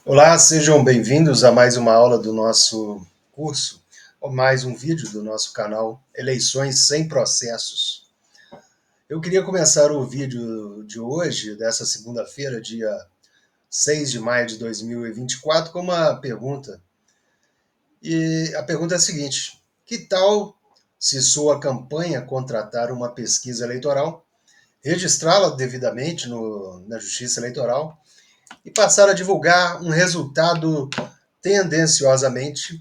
Olá, sejam bem-vindos a mais uma aula do nosso curso, ou mais um vídeo do nosso canal Eleições Sem Processos. Eu queria começar o vídeo de hoje, dessa segunda-feira, dia 6 de maio de 2024, com uma pergunta. E a pergunta é a seguinte: que tal se sua campanha contratar uma pesquisa eleitoral, registrá-la devidamente na Justiça Eleitoral e passar a divulgar um resultado tendenciosamente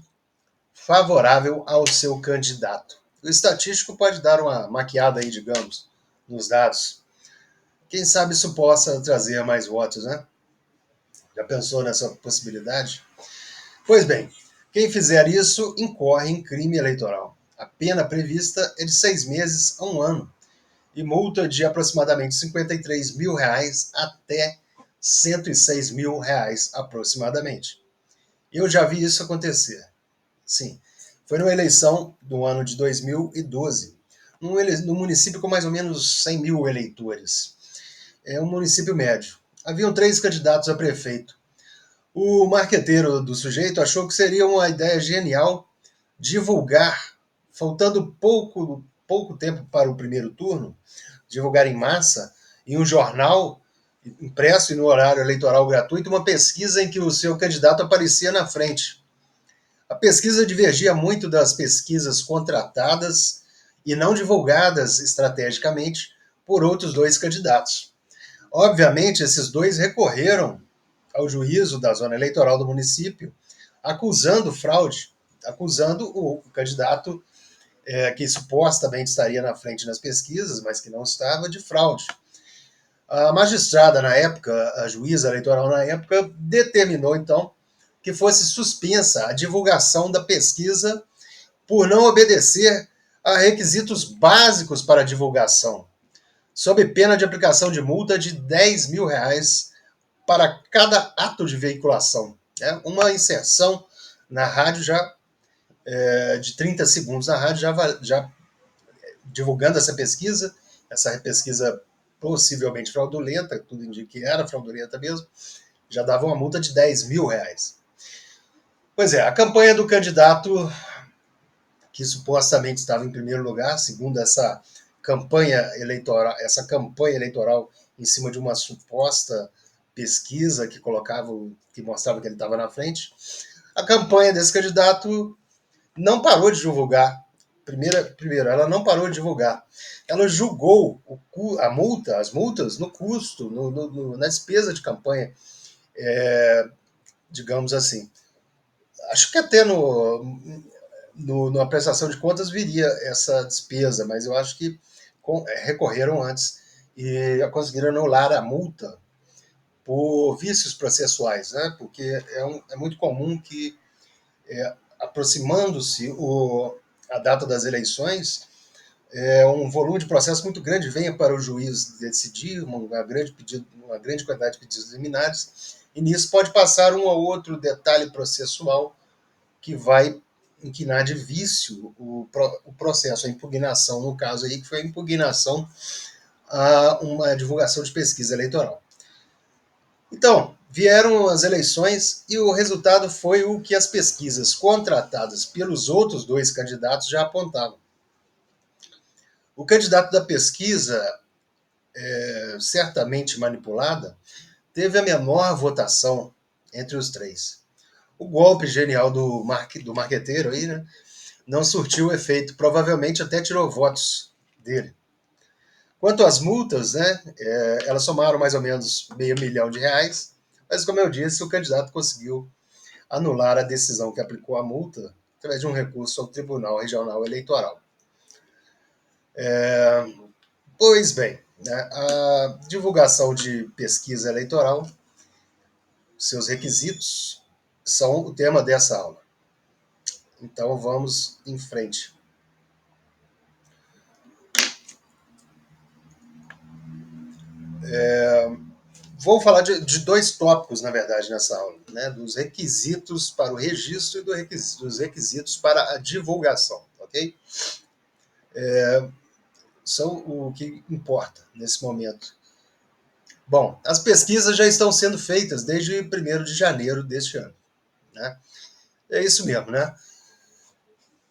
favorável ao seu candidato? O estatístico pode dar uma maquiada aí, digamos, nos dados. Quem sabe isso possa trazer mais votos, né? Já pensou nessa possibilidade? Pois bem, quem fizer isso incorre em crime eleitoral. A pena prevista é de 6 meses a 1 ano e multa de aproximadamente R$ 53.000 até R$ 106.000 aproximadamente. Eu já vi isso acontecer. Sim, foi numa eleição do ano de 2012, num município com mais ou menos 100 mil eleitores. É um município médio. Haviam 3 candidatos a prefeito. O marqueteiro do sujeito achou que seria uma ideia genial divulgar, faltando pouco tempo para o primeiro turno, divulgar em massa, em um jornal impresso e no horário eleitoral gratuito, uma pesquisa em que o seu candidato aparecia na frente. A pesquisa divergia muito das pesquisas contratadas e não divulgadas estrategicamente por outros 2 candidatos. Obviamente, esses dois recorreram ao juízo da zona eleitoral do município, acusando fraude, acusando o candidato que supostamente estaria na frente nas pesquisas, mas que não estava, de fraude. A magistrada na época, a juíza eleitoral na época, determinou então que fosse suspensa a divulgação da pesquisa por não obedecer a requisitos básicos para divulgação, sob pena de aplicação de multa de R$ 10.000 para cada ato de veiculação. Uma inserção na rádio já de 30 segundos na rádio já divulgando essa pesquisa possivelmente fraudulenta, tudo indica que era fraudulenta mesmo, já dava uma multa de R$ 10.000. Pois é, a campanha do candidato que supostamente estava em primeiro lugar, segundo essa campanha eleitoral em cima de uma suposta pesquisa que mostrava que ele estava na frente. A campanha desse candidato não parou de divulgar. Primeiro, ela não parou de divulgar. Ela julgou as multas no custo, na despesa de campanha, digamos assim. Acho que até na prestação de contas viria essa despesa, mas eu acho que recorreram antes e conseguiram anular a multa por vícios processuais, né? Porque é muito comum que, aproximando-se a data das eleições, um volume de processo muito grande venha para o juiz decidir uma grande quantidade de pedidos liminares, e nisso pode passar um ou outro detalhe processual que vai inquinar de vício o processo, a impugnação, no caso aí, que foi a impugnação a uma divulgação de pesquisa eleitoral. Então, vieram as eleições e o resultado foi o que as pesquisas contratadas pelos outros 2 candidatos já apontavam. O candidato da pesquisa, certamente manipulada, teve a menor votação entre os 3. O golpe genial do marqueteiro aí, né, não surtiu efeito, provavelmente até tirou votos dele. Quanto às multas, né, elas somaram mais ou menos R$ 500.000, mas, como eu disse, o candidato conseguiu anular a decisão que aplicou a multa através de um recurso ao Tribunal Regional Eleitoral. Pois bem, né, a divulgação de pesquisa eleitoral, seus requisitos, são o tema dessa aula. Então vamos em frente. Vou falar de 2 tópicos, na verdade, nessa aula, né? Dos requisitos para o registro e dos requisitos para a divulgação, ok? São o que importa nesse momento. Bom, as pesquisas já estão sendo feitas desde 1º de janeiro deste ano, né? É isso mesmo, né?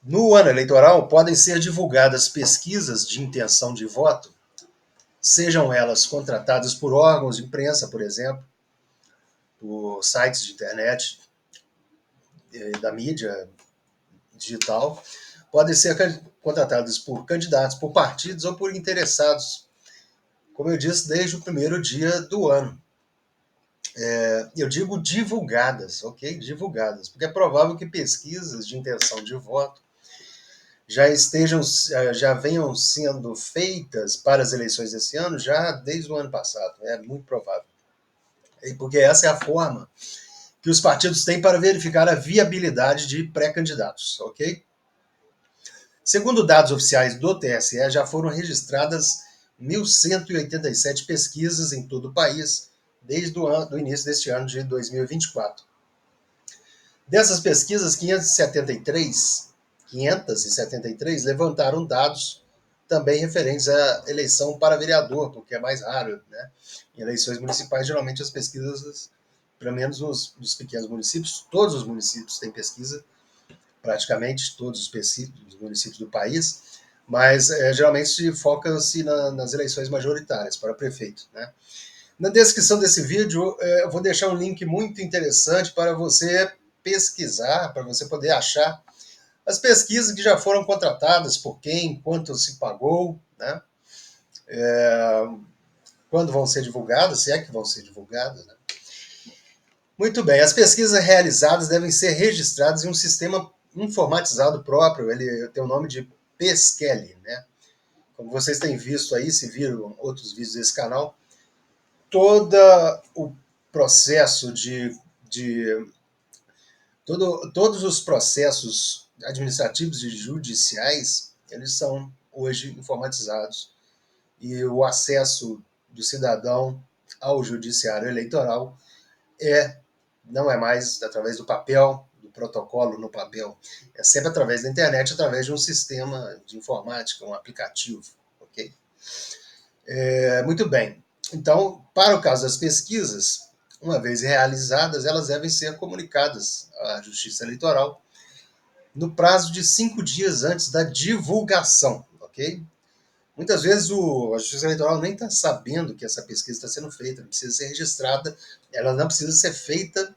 No ano eleitoral, podem ser divulgadas pesquisas de intenção de voto, sejam elas contratadas por órgãos de imprensa, por exemplo, por sites de internet, da mídia digital, podem ser contratadas por candidatos, por partidos ou por interessados, como eu disse, desde o primeiro dia do ano. Eu digo divulgadas, ok? Divulgadas, porque é provável que pesquisas de intenção de voto já venham sendo feitas para as eleições desse ano já desde o ano passado. É muito provável. Porque essa é a forma que os partidos têm para verificar a viabilidade de pré-candidatos, ok? Segundo dados oficiais do TSE, já foram registradas 1.187 pesquisas em todo o país desde o início deste ano de 2024. Dessas pesquisas, 573 levantaram dados também referentes à eleição para vereador, porque é mais raro, né? Em eleições municipais, geralmente as pesquisas, pelo menos nos pequenos municípios, todos os municípios têm pesquisa, praticamente todos os municípios do país, mas geralmente foca-se nas eleições majoritárias para prefeito, né? Na descrição desse vídeo, eu vou deixar um link muito interessante para você pesquisar, para você poder achar as pesquisas que já foram contratadas, por quem, quanto se pagou, né? Quando vão ser divulgadas, se é que vão ser divulgadas, né? Muito bem, as pesquisas realizadas devem ser registradas em um sistema informatizado próprio, ele tem o nome de Pesquele, né? Como vocês têm visto aí, se viram outros vídeos desse canal, todo o processo todos os processos administrativos e judiciais, eles são hoje informatizados. E o acesso do cidadão ao judiciário eleitoral não é mais através do papel, do protocolo no papel, é sempre através da internet, através de um sistema de informática, um aplicativo, ok? Muito bem. Então, para o caso das pesquisas, uma vez realizadas, elas devem ser comunicadas à Justiça Eleitoral no prazo de 5 dias antes da divulgação, ok? Muitas vezes a Justiça Eleitoral nem está sabendo que essa pesquisa está sendo feita, precisa ser registrada, ela não precisa ser feita,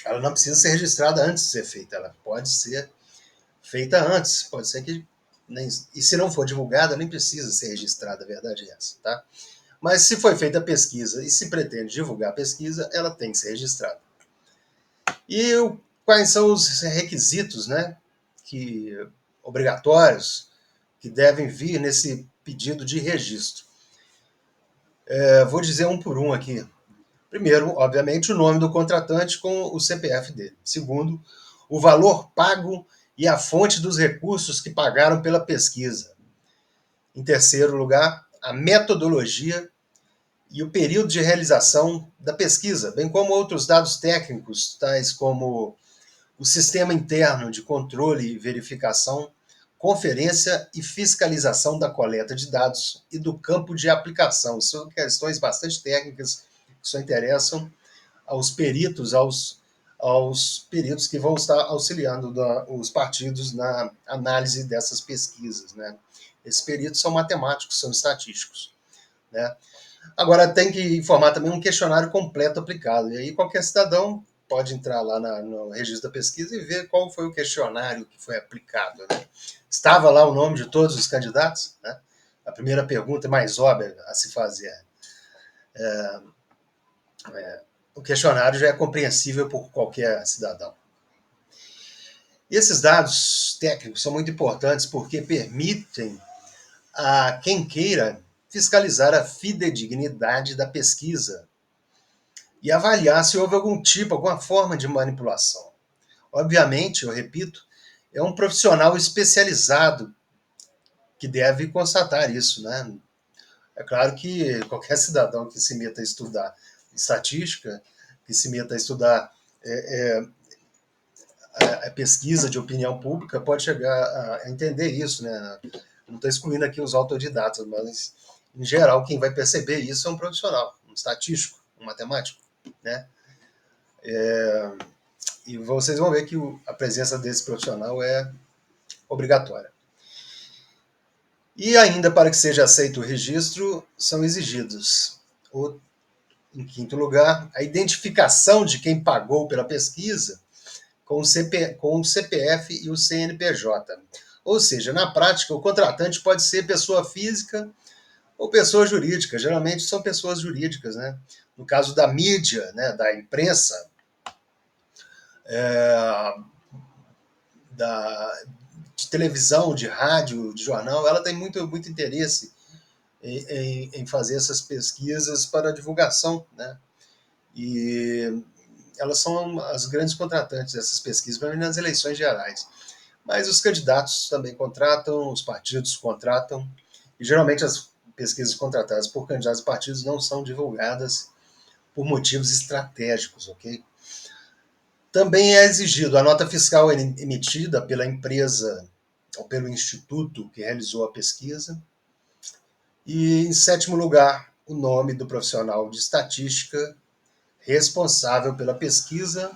ela não precisa ser registrada antes de ser feita, ela pode ser feita antes, pode ser que nem, e se não for divulgada, nem precisa ser registrada, a verdade é essa, tá? Mas se foi feita a pesquisa e se pretende divulgar a pesquisa, ela tem que ser registrada. E quais são os requisitos, né, obrigatórios que devem vir nesse pedido de registro? Vou dizer um por um aqui. Primeiro, obviamente, o nome do contratante com o CPF dele. Segundo, o valor pago e a fonte dos recursos que pagaram pela pesquisa. Em terceiro lugar, a metodologia e o período de realização da pesquisa, bem como outros dados técnicos, tais como o sistema interno de controle e verificação, conferência e fiscalização da coleta de dados e do campo de aplicação. São questões bastante técnicas que só interessam aos peritos que vão estar auxiliando os partidos na análise dessas pesquisas, né? Esses peritos são matemáticos, são estatísticos, né? Agora tem que informar também um questionário completo aplicado. E aí qualquer cidadão pode entrar lá no registro da pesquisa e ver qual foi o questionário que foi aplicado, né? Estava lá o nome de todos os candidatos, né? A primeira pergunta mais óbvia a se fazer. O questionário já é compreensível por qualquer cidadão. E esses dados técnicos são muito importantes porque permitem a quem queira fiscalizar a fidedignidade da pesquisa e avaliar se houve alguma forma de manipulação. Obviamente, eu repito, é um profissional especializado que deve constatar isso, né? É claro que qualquer cidadão que se meta a estudar estatística, que se meta a estudar a pesquisa de opinião pública, pode chegar a entender isso, né? Não estou excluindo aqui os autodidatas, mas Em geral, quem vai perceber isso é um profissional, um estatístico, um matemático, né? E vocês vão ver que a presença desse profissional é obrigatória. E ainda para que seja aceito o registro, são exigidos, em quinto lugar, a identificação de quem pagou pela pesquisa com o CPF e o CNPJ. Ou seja, na prática, o contratante pode ser pessoa física ou pessoa jurídica. Geralmente são pessoas jurídicas, né? No caso da mídia, né, da imprensa, é, da, de televisão, de rádio, de jornal, ela tem muito interesse em fazer essas pesquisas para divulgação, né? E elas são as grandes contratantes dessas pesquisas, para nas eleições gerais. Mas os candidatos também contratam, os partidos contratam, e geralmente as pesquisas contratadas por candidatos e partidos não são divulgadas por motivos estratégicos, ok? Também é exigido a nota fiscal emitida pela empresa ou pelo instituto que realizou a pesquisa. E, em sétimo lugar, o nome do profissional de estatística responsável pela pesquisa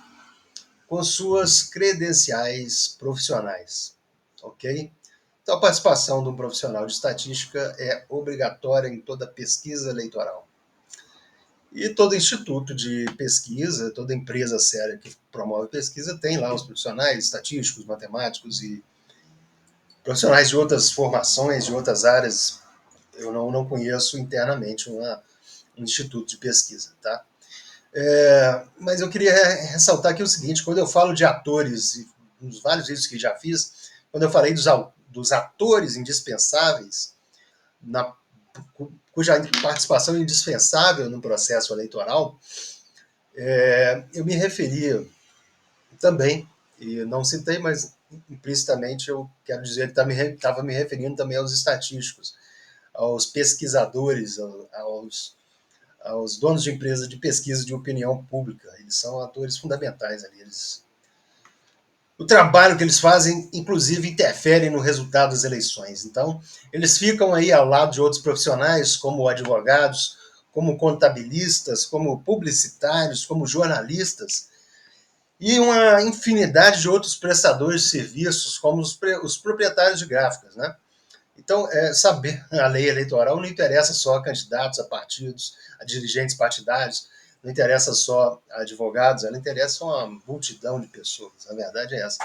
com suas credenciais profissionais, ok? Então, a participação de um profissional de estatística é obrigatória em toda pesquisa eleitoral. E todo instituto de pesquisa, toda empresa séria que promove pesquisa, tem lá os profissionais estatísticos, matemáticos e profissionais de outras formações, de outras áreas. Eu não conheço internamente um instituto de pesquisa, tá? Mas eu queria ressaltar aqui o seguinte: quando eu falo de atores, e nos vários vídeos que já fiz, quando eu falei dos atores indispensáveis, na, cuja participação é indispensável no processo eleitoral, eu me referia também, e não citei, mas implicitamente eu quero dizer que estava me referindo também aos estatísticos, aos pesquisadores, aos donos de empresas de pesquisa de opinião pública. Eles são atores fundamentais ali. O trabalho que eles fazem, inclusive, interfere no resultado das eleições. Então, eles ficam aí ao lado de outros profissionais, como advogados, como contabilistas, como publicitários, como jornalistas, e uma infinidade de outros prestadores de serviços, como os proprietários de gráficas, né? Então, saber a lei eleitoral não interessa só a candidatos, a partidos, a dirigentes partidários, não interessa só a advogados, ela interessa uma multidão de pessoas. A verdade é essa.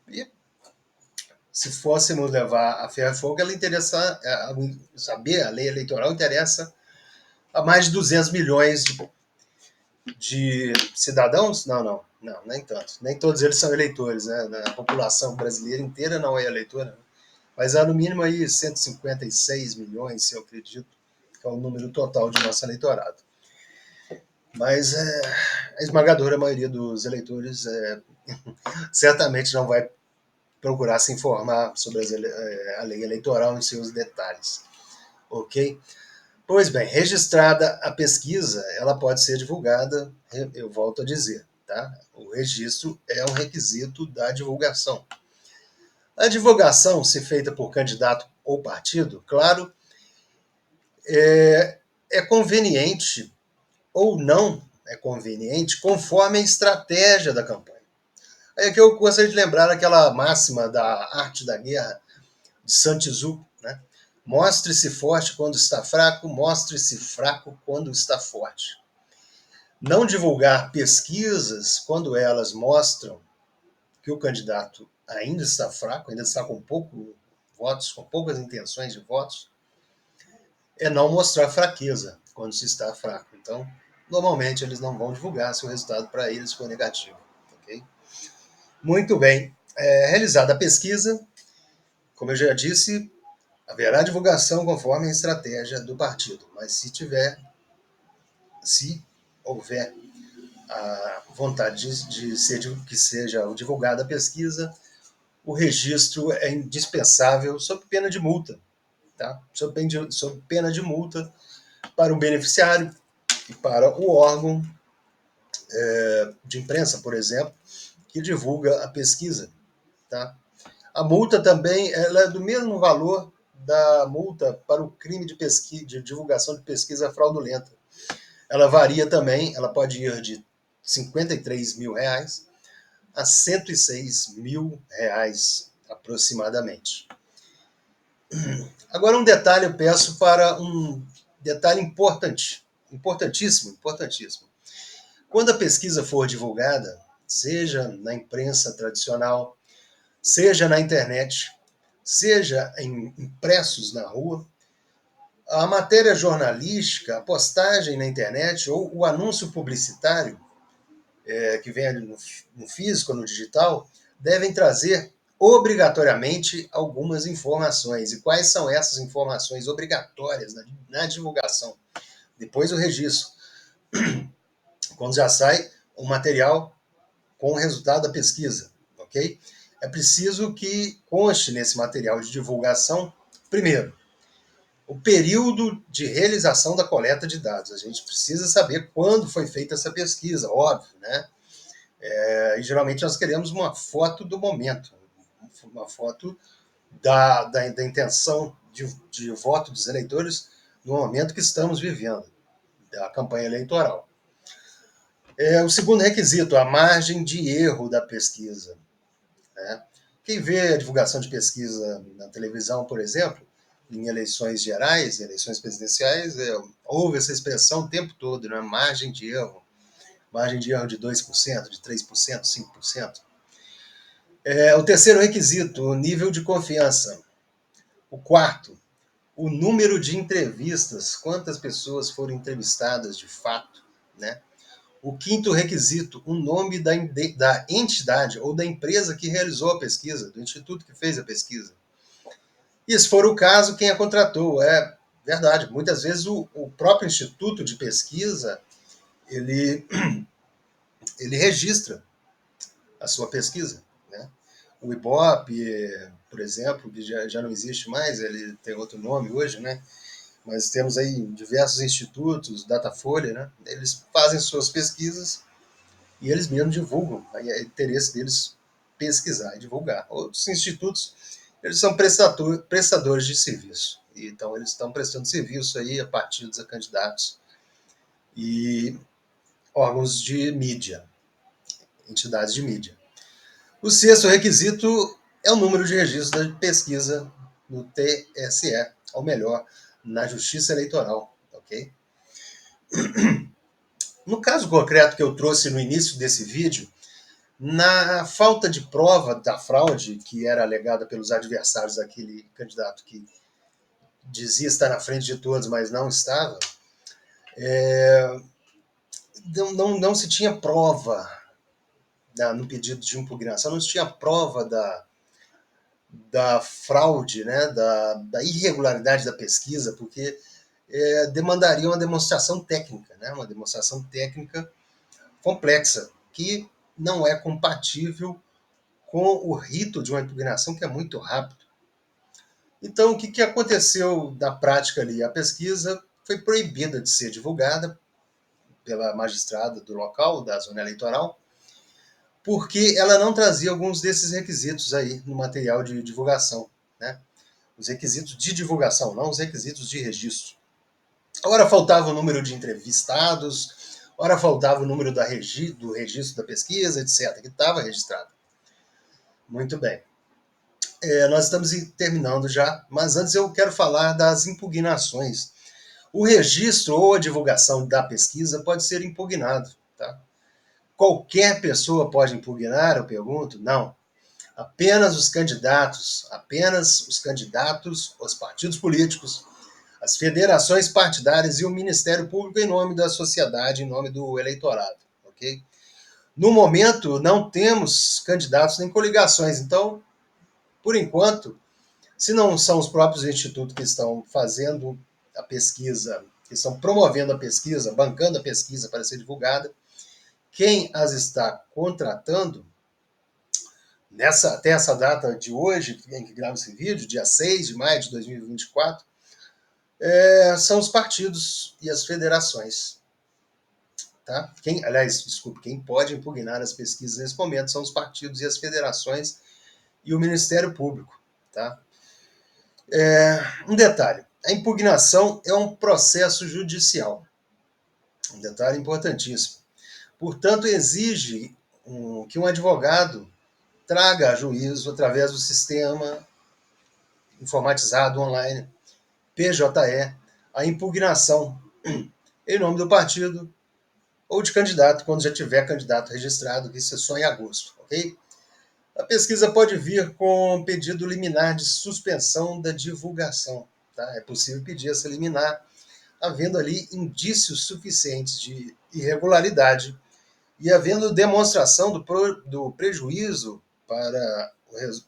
E se fôssemos levar a ferro e fogo, ela interessa, saber a lei eleitoral interessa a mais de 200 milhões de cidadãos? Não, nem tanto. Nem todos eles são eleitores, né? A população brasileira inteira não é eleitora, mas há no mínimo aí 156 milhões, se eu acredito, que é o número total de nosso eleitorado. Mas a esmagadora maioria dos eleitores certamente não vai procurar se informar sobre a lei eleitoral em seus detalhes, ok? Pois bem, registrada a pesquisa, ela pode ser divulgada, eu volto a dizer, tá? O registro é um requisito da divulgação. A divulgação, se feita por candidato ou partido, claro, é conveniente ou não é conveniente, conforme a estratégia da campanha. Aí aqui eu gostaria de lembrar aquela máxima da arte da guerra de Sun Tzu, né? Mostre-se forte quando está fraco, mostre-se fraco quando está forte. Não divulgar pesquisas quando elas mostram que o candidato ainda está fraco, ainda está com pouco votos, com poucas intenções de votos, é não mostrar fraqueza quando se está fraco. Então, normalmente eles não vão divulgar se o resultado para eles for negativo. Okay? Muito bem. Realizada a pesquisa, como eu já disse, haverá divulgação conforme a estratégia do partido, mas se houver a vontade que seja divulgada a pesquisa, o registro é indispensável sob pena de multa, tá? Sob pena de multa para o beneficiário e para o órgão de imprensa, por exemplo, que divulga a pesquisa, tá? A multa também ela é do mesmo valor da multa para o crime de pesquisa, de divulgação de pesquisa fraudulenta. Ela varia também, ela pode ir de R$ 53.000 a R$ 106.000 aproximadamente. Agora um detalhe eu peço para um detalhe importantíssimo. Quando a pesquisa for divulgada, seja na imprensa tradicional, seja na internet, seja em impressos na rua, a matéria jornalística, a postagem na internet ou o anúncio publicitário, que vem no físico ou no digital, devem trazer obrigatoriamente algumas informações. E quais são essas informações obrigatórias na divulgação? Depois o registro, quando já sai o material com o resultado da pesquisa, ok? É preciso que conste nesse material de divulgação, primeiro, o período de realização da coleta de dados. A gente precisa saber quando foi feita essa pesquisa, óbvio, né? E geralmente nós queremos uma foto do momento, uma foto da intenção de voto dos eleitores no momento que estamos vivendo, da campanha eleitoral. O segundo requisito, a margem de erro da pesquisa. Né? Quem vê a divulgação de pesquisa na televisão, por exemplo, em eleições gerais, eleições presidenciais, ouve essa expressão o tempo todo, né? Margem de erro. Margem de erro de 2%, de 3%, 5%. O terceiro requisito, o nível de confiança. O quarto, o número de entrevistas, quantas pessoas foram entrevistadas de fato, né? O quinto requisito, o nome da entidade ou da empresa que realizou a pesquisa, do instituto que fez a pesquisa. E se for o caso, quem a contratou. É verdade, muitas vezes o próprio instituto de pesquisa, ele registra a sua pesquisa, né? O IBOP, por exemplo, que já não existe mais, ele tem outro nome hoje, né? Mas temos aí diversos institutos, Datafolha, né? Eles fazem suas pesquisas e eles mesmos divulgam. Aí é interesse deles pesquisar e divulgar. Outros institutos, eles são prestadores de serviço. Então, eles estão prestando serviço aí a partidos, a candidatos e órgãos de mídia, entidades de mídia. O sexto requisito é o número de registros da pesquisa no TSE, ou melhor, na Justiça Eleitoral, ok? No caso concreto que eu trouxe no início desse vídeo, na falta de prova da fraude que era alegada pelos adversários daquele candidato que dizia estar na frente de todos, mas não estava, não se tinha prova no pedido de impugnação, não se tinha prova da fraude, né, da irregularidade da pesquisa, porque demandaria uma demonstração técnica, né, uma demonstração técnica complexa, que não é compatível com o rito de uma impugnação, que é muito rápido. Então, o que aconteceu na prática ali? A pesquisa foi proibida de ser divulgada pela magistrada do local, da zona eleitoral, porque ela não trazia alguns desses requisitos aí no material de divulgação, né? Os requisitos de divulgação, não os requisitos de registro. Ora faltava o número de entrevistados, ora faltava o número do registro da pesquisa, etc., que estava registrado. Muito bem. Nós estamos terminando já, mas antes eu quero falar das impugnações. O registro ou a divulgação da pesquisa pode ser impugnado. Tá? Qualquer pessoa pode impugnar, eu pergunto? Não. Apenas os candidatos, os partidos políticos, as federações partidárias e o Ministério Público em nome da sociedade, em nome do eleitorado. Okay? No momento, não temos candidatos nem coligações, então, por enquanto, se não são os próprios institutos que estão fazendo a pesquisa, que estão promovendo a pesquisa, bancando a pesquisa para ser divulgada, quem as está contratando, até essa data de hoje, em que gravo esse vídeo, dia 6 de maio de 2024, são os partidos e as federações. Tá? Quem pode impugnar as pesquisas nesse momento são os partidos e as federações e o Ministério Público. Tá? Um detalhe: a impugnação é um processo judicial. Um detalhe importantíssimo. Portanto, exige que um advogado traga a juízo, através do sistema informatizado online, PJE, a impugnação em nome do partido ou de candidato, quando já tiver candidato registrado, que isso é só em agosto, ok? A pesquisa pode vir com pedido liminar de suspensão da divulgação. Tá? É possível pedir essa liminar, havendo ali indícios suficientes de irregularidade e havendo demonstração do prejuízo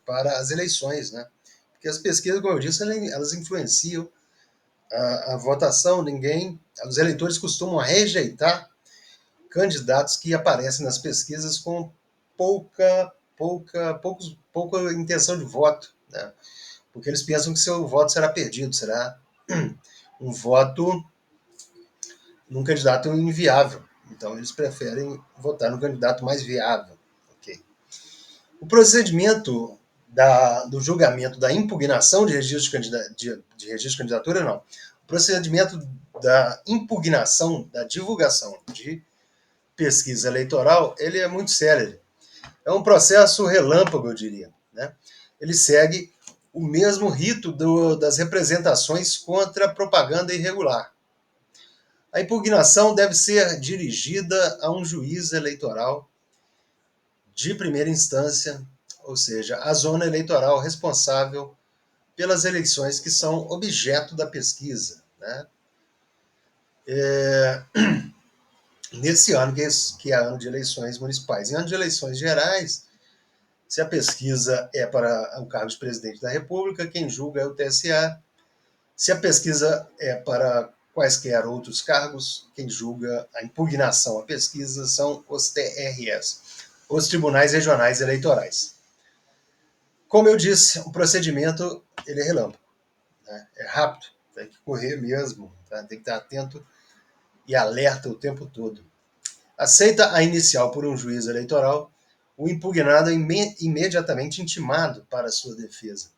para as eleições. Né? Porque as pesquisas, como eu disse, elas influenciam a votação. Os eleitores costumam rejeitar candidatos que aparecem nas pesquisas com pouca intenção de voto, né? Porque eles pensam que seu voto será perdido, será um voto num candidato inviável. Então, eles preferem votar no candidato mais viável. Okay? O procedimento do julgamento da impugnação de registro de registro de candidatura, não. O procedimento da impugnação, da divulgação de pesquisa eleitoral, ele é muito sério. É um processo relâmpago, eu diria. Né? Ele segue o mesmo rito das representações contra a propaganda irregular. A impugnação deve ser dirigida a um juiz eleitoral de primeira instância, ou seja, a zona eleitoral responsável pelas eleições que são objeto da pesquisa. Né? Nesse ano, que é ano de eleições municipais. Em ano de eleições gerais, se a pesquisa é para o cargo de presidente da República, quem julga é o TSE. Se a pesquisa é para quaisquer outros cargos, quem julga a impugnação à pesquisa são os TRS, os Tribunais Regionais Eleitorais. Como eu disse, o procedimento ele é relâmpago, né? É rápido, tem que correr mesmo, tá? Tem que estar atento e alerta o tempo todo. Aceita a inicial por um juiz eleitoral, o impugnado é imediatamente intimado para a sua defesa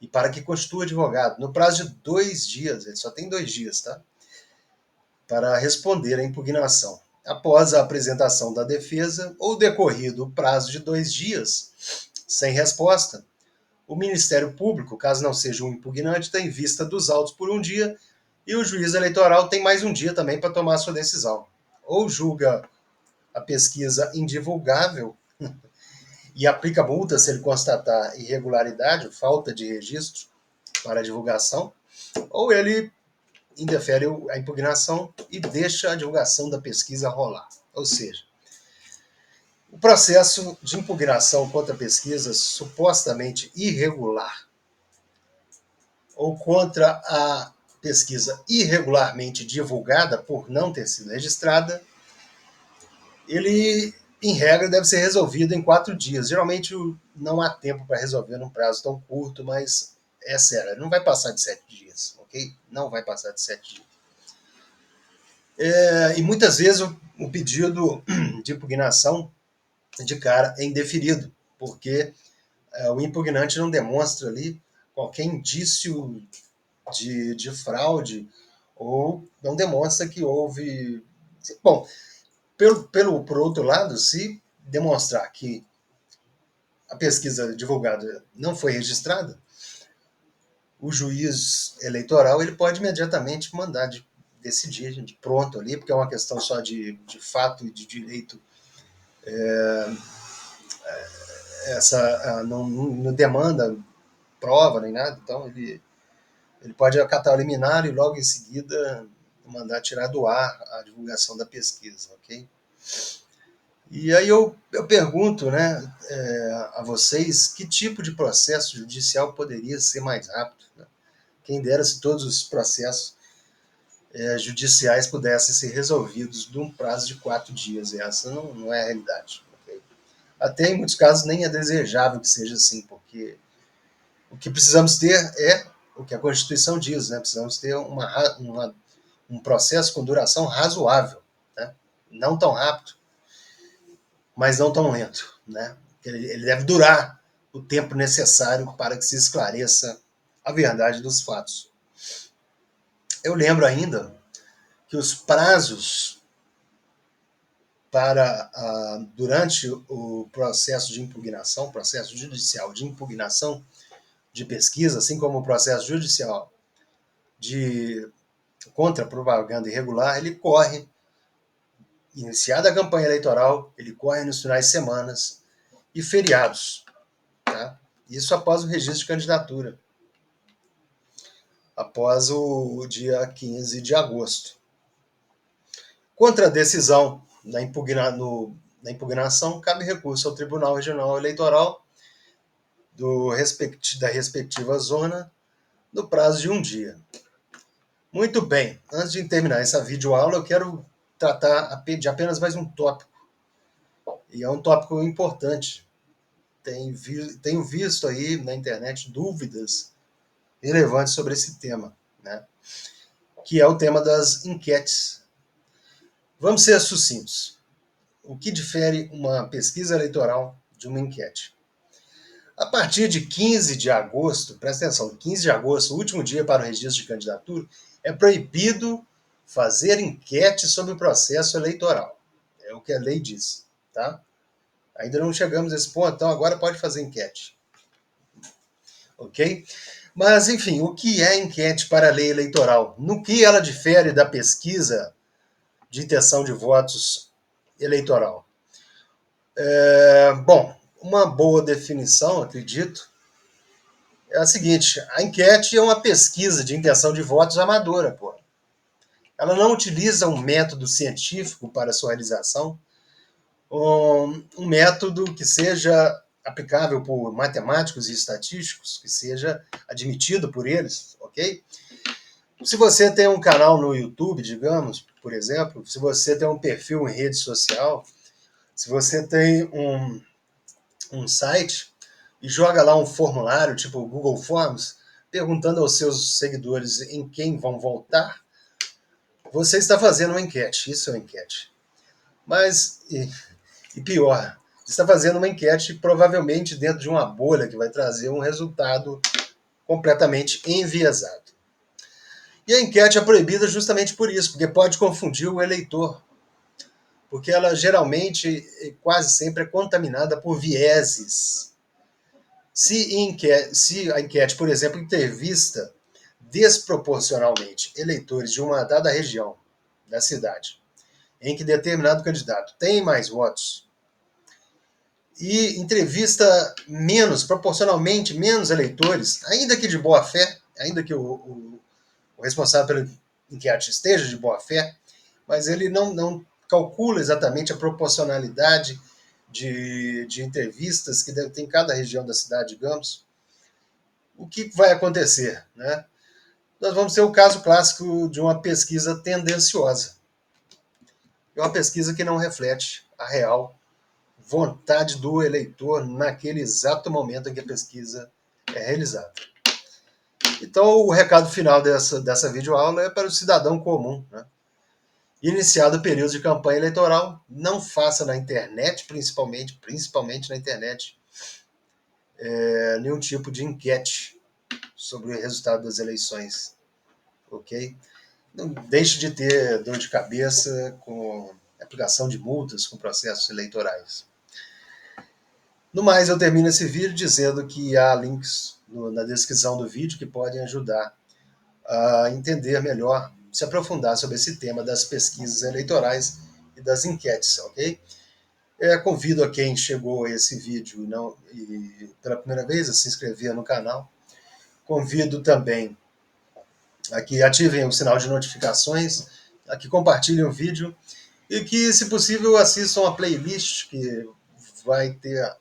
e para que constitua advogado, no prazo de 2 dias, ele só tem 2 dias, tá? Para responder à impugnação. Após a apresentação da defesa, ou decorrido o prazo de 2 dias, sem resposta, o Ministério Público, caso não seja um impugnante, tem vista dos autos por um dia e o juiz eleitoral tem mais um dia também para tomar sua decisão. Ou julga a pesquisa indivulgável e aplica multa se ele constatar irregularidade, falta de registro para a divulgação, ou ele indefere a impugnação e deixa a divulgação da pesquisa rolar. Ou seja, o processo de impugnação contra a pesquisa supostamente irregular ou contra a pesquisa irregularmente divulgada por não ter sido registrada, ele, em regra, deve ser resolvido em 4 dias. Geralmente não há tempo para resolver num prazo tão curto, mas é sério, não vai passar de 7 dias, ok? Não vai passar de 7 dias. E muitas vezes o pedido de impugnação de cara é indeferido, porque o impugnante não demonstra ali qualquer indício de fraude ou não demonstra que houve. Bom, por outro lado, se demonstrar que a pesquisa divulgada não foi registrada, o juiz eleitoral ele pode imediatamente mandar decidir de pronto ali, porque é uma questão só de fato e de direito. Não demanda prova nem nada, então ele pode acatar o liminar e logo em seguida mandar tirar do ar a divulgação da pesquisa, ok? E aí eu pergunto, né, a vocês que tipo de processo judicial poderia ser mais rápido, né? Quem dera se todos os processos judiciais pudessem ser resolvidos num prazo de 4 dias. Essa não é a realidade. Okay? Até em muitos casos nem é desejável que seja assim, porque o que precisamos ter é o que a Constituição diz, né? Precisamos ter um processo com duração razoável, né? Não tão rápido, mas não tão lento, né? Ele deve durar o tempo necessário para que se esclareça a verdade dos fatos. Eu lembro ainda que os prazos para durante o processo judicial de impugnação de pesquisa, assim como o processo judicial de contra a propaganda irregular, ele corre, iniciada a campanha eleitoral, ele corre nos finais de semana e feriados. Tá? Isso após o registro de candidatura, após o dia 15 de agosto. Contra a decisão na impugnação, cabe recurso ao Tribunal Regional Eleitoral da respectiva zona no prazo de um dia. Muito bem, antes de terminar essa videoaula, eu quero tratar de apenas mais um tópico. E é um tópico importante. Tenho visto aí na internet dúvidas relevantes sobre esse tema, né? Que é o tema das enquetes. Vamos ser sucintos. O que difere uma pesquisa eleitoral de uma enquete? A partir de 15 de agosto, presta atenção, 15 de agosto, o último dia para o registro de candidatura, é proibido fazer enquete sobre o processo eleitoral. É o que a lei diz, tá? Ainda não chegamos a esse ponto, então agora pode fazer enquete. Ok? Mas, enfim, o que é enquete para a lei eleitoral? No que ela difere da pesquisa de intenção de votos eleitoral? Bom, uma boa definição, acredito, é a seguinte: a enquete é uma pesquisa de intenção de votos amadora, pô. Ela não utiliza um método científico para sua realização, um método que seja aplicável por matemáticos e estatísticos, que seja admitido por eles, ok? Se você tem um canal no YouTube, digamos, por exemplo, se você tem um perfil em rede social, se você tem um site e joga lá um formulário, tipo o Google Forms, perguntando aos seus seguidores em quem vão votar, você está fazendo uma enquete. Isso é uma enquete. Mas, e pior, está fazendo uma enquete provavelmente dentro de uma bolha que vai trazer um resultado completamente enviesado. E a enquete é proibida justamente por isso, porque pode confundir o eleitor. Porque ela geralmente, quase sempre, é contaminada por vieses. Se a enquete, por exemplo, entrevista desproporcionalmente eleitores de uma dada região da cidade, em que determinado candidato tem mais votos, e entrevista proporcionalmente menos eleitores, ainda que de boa fé, ainda que o responsável pela enquete esteja de boa fé, mas ele não calcula exatamente a proporcionalidade de entrevistas que deve ter em cada região da cidade, digamos. O que vai acontecer? Né? Nós vamos ter o caso clássico de uma pesquisa tendenciosa. É uma pesquisa que não reflete a real vontade do eleitor naquele exato momento em que a pesquisa é realizada. Então, o recado final dessa videoaula é para o cidadão comum. Né? Iniciado o período de campanha eleitoral, não faça na internet, principalmente na internet, nenhum tipo de enquete sobre o resultado das eleições. Ok? Não deixe de ter dor de cabeça com aplicação de multas com processos eleitorais. No mais, eu termino esse vídeo dizendo que há links na descrição do vídeo que podem ajudar a entender melhor, se aprofundar sobre esse tema das pesquisas eleitorais e das enquetes, ok? Convido a quem chegou a esse vídeo e pela primeira vez a se inscrever no canal. Convido também a que ativem o sinal de notificações, a que compartilhem o vídeo e que, se possível, assistam a playlist que vai ter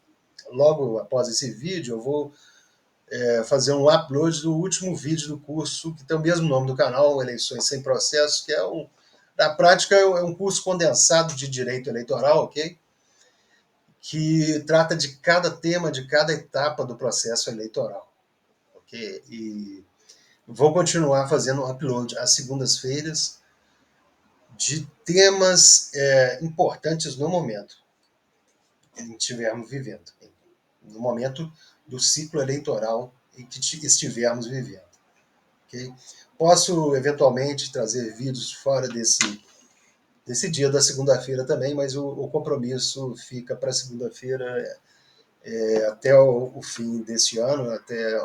logo após esse vídeo. Eu vou fazer um upload do último vídeo do curso, que tem o mesmo nome do canal, Eleições Sem Processo, que na prática, é um curso condensado de direito eleitoral, ok? Que trata de cada tema, de cada etapa do processo eleitoral, ok? E vou continuar fazendo upload às segundas-feiras de temas importantes no momento que estivermos vivendo, no momento do ciclo eleitoral em que estivermos vivendo. Okay? Posso, eventualmente, trazer vídeos fora desse dia da segunda-feira também, mas o compromisso fica para segunda-feira até o fim desse ano,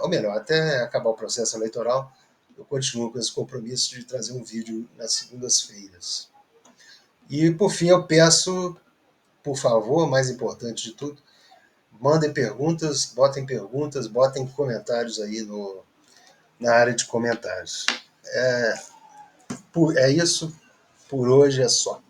ou melhor, até acabar o processo eleitoral. Eu continuo com esse compromisso de trazer um vídeo nas segundas-feiras. E, por fim, eu peço, por favor, mais importante de tudo, mandem perguntas, botem comentários aí na área de comentários. É isso, por hoje é só.